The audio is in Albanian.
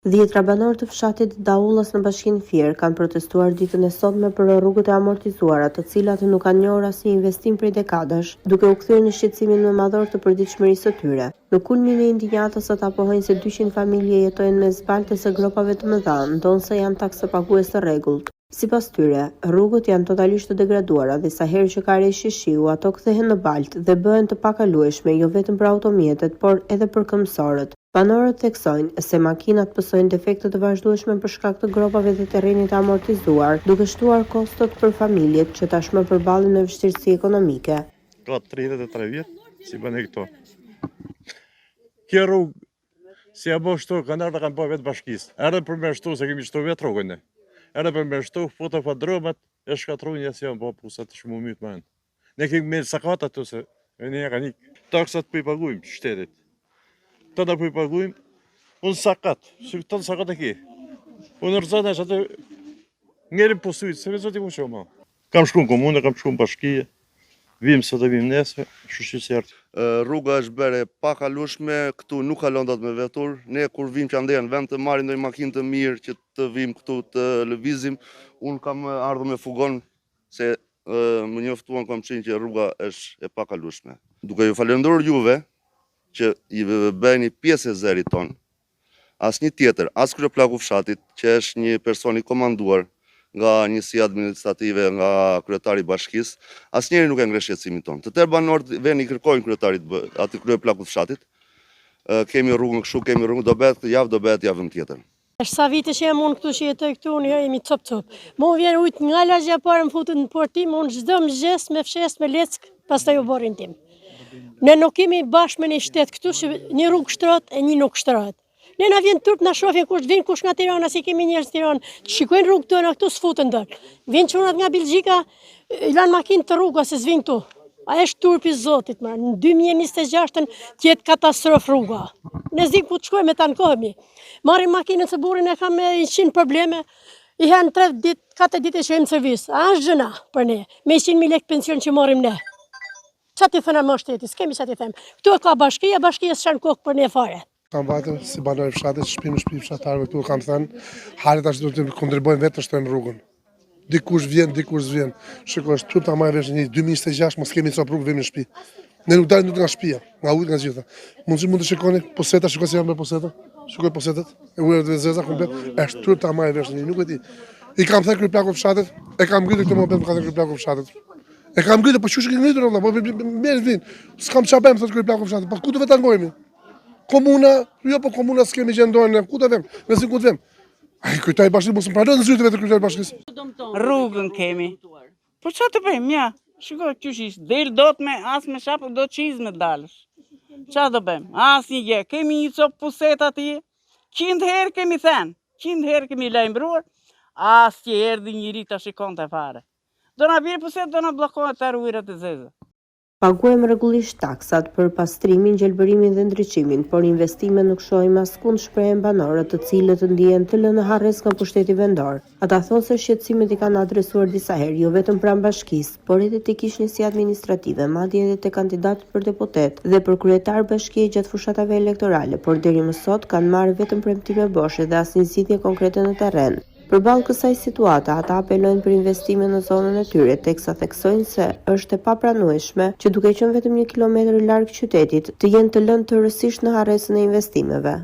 10 banor të fshatit Daullës në Bashkinë Fier kanë protestuar ditën e sotme për rrugët e amortizuara, të cilat nuk kanë njohur asnjë investim prej dekadash, duke u kthyer në shqetësimin më madhor të përditshmërisë së tyre. Në kulmin e indignatës, ata pohojnë se 200 familje jetojnë me zbaltës së gropave të mëdha, ndonse janë taksëpagues të rregullt. Sipas tyre, rrugët janë totalisht të degraduara dhe sa herë që ka reshje shiu, ato kthehen në baltë dhe bëhen të pakalueshme jo vetëm për automjetet, por edhe për këmbësorët. Banorët theksojnë se makinat pësojnë defekte të vazhdueshme për shkak të gropave dhe terrenit të amortizuar, duke shtuar kostot për familjet që tashmë përballen me vështirësi ekonomike. Ka 33 vjet, si bën këto. Kjo rrugë, si apo shtu, kanë bërë vetë bashkisë. Erdhe për me shtu, se kemi shtu vetë rrugën. Erdhe për me shtu, foto pa dromat, e shkatrujnë si janë po pusat shumë mytë më në. Ne kemi me sakat ato se ne ka një taksat për i pagujmë shtetit. Të da për i pagujmë, unë sakat, që të në sakat e ki. Unë rëzat e që atë njerim posujtë, se vezot i mu shumë. Kam shku në komune, kam shku në bashkije, vim së të vim nesve, shushqy sjartë. Rruga është bere pa kalushme, këtu nuk kalon dot me vetur. Ne kur vim që andejnë vend të marim ndoj makinë të mirë që të vim këtu të lëvizim, unë kam ardhur me fugon se më njoftuan kam qenë që rruga është e pa kalushme. Duke ju falenderoj juve që i bëni pjesë e zerit ton, as një tjetër, as kryeplaku fshatit, që është një person i komanduar nga njësia administrative, nga kryetari i bashkisë, asnjëri nuk e ngre shqetësimin ton. Të tërë banorët veni kërkojnë kryetarit aty kryeplakut fshatit. Kemi rrugën kështu, kemi rrugën, do bëhet javën tjetër. Është sa vite që jam unë këtu që jetoj këtu, unë jemi cop. Mu vjen ujtë nga lagja parë më futën në portim, unë çdo mëngjes me fshes me leck, pastaj u borin tim. Ne nuk kemi bashkë me një shtet këtu që një rrugë shtrohet e një nuk shtrohet. Ne na vjen turp na shohin kush vjen kush nga Tirana, si kemi njerëz në Tiranë, shikojnë rrugë tona këtu s'futen dot. Vjen çunat nga Belgjika, i lan makinë të rrugës se s'vin këtu. A është turpi i Zotit, më. Në 2026-ën tjetë katastrofë rruga. Ne zi ku të shkojmë me ta në kohëmi. Marrim makinën se burrin e kam me 100 probleme, i hen 3 ditë, 4 ditë e shojmë servis. A është gjëna për ne, me 100.000 lekë pension që marrim ne. Qa ti thëna më shteti, s'kemi qa ti them. Këtu e ka bashkia s'shan kokë për ne fare. Kam vajtë si banor i fshatit, shtëpi fshatarëve këtu kam thënë, harit ashtu të kontribojnë vetë të shtojnë rrugën. Dikush vjen, dikush s'vjen. Shiko, është turp ta marrë vesh një 2026, mos kemi cop rrugë vemi në shtëpi. Ne nuk dalim nga shtëpia, nga ujtë nga gjitha. Mund të shikoni poseta, shikoj se janë me poseta. Shikoj posetat, e ujët dhe zeza komplet. Është turp ta marrë vesh një, nuk e di. I kam thënë kryeplaku fshatit, e kam ngritur këtë moment më ka thënë kryeplaku fshatit. E kam ngritur, po çuçi ngritur valla, po mirë vin. S'kam çfarë bëjmë thotë kryeplaku fshatit, po ku do vetë ngojemi? Komuna, jo po komuna s'kemi gjendojnë, ku të vem, nëse ku të vem. Ai kryetari i bashkisë mos më pranojnë në zyrtë vetë kryetari i bashkisë. Rrugën kemi. Po çfarë të bëjmë, ja? Shikoj qysh del dot me as me shap do çizme dalësh. Çfarë do bëjmë? Asnjë gjë. Kemi një cop puset aty. 100 herë kemi thënë, 100 herë kemi lajmëruar. Asnjë erdhi njëri ta shikonte fare. Do na vjen puset, do na bllokohet të ujërat e zeza. Paguajmë rregullisht taksat për pastrimin, gjelbërimin dhe ndriçimin, por investime nuk shohim askund, shprehen banorët, të cilët ndihen të lënë harres nga pushteti vendor. Ata thonë se shqetësimet i kanë adresuar disa herë, jo vetëm pranë bashkisë, por edhe tek njësia administrative, madje edhe tek kandidatët për deputet dhe për kryetar bashkie gjatë fushatave elektorale, por deri më sot kanë marrë vetëm premtime boshe dhe asnjë zgjidhje konkrete në terren. Përballë kësaj situate, ata apelojnë për investime në zonën e tyre, teksa theksojnë se është e papranueshme që duke qenë vetëm 1 kilometër larg qytetit, të jenë të lënë tërësisht në harresën e investimeve.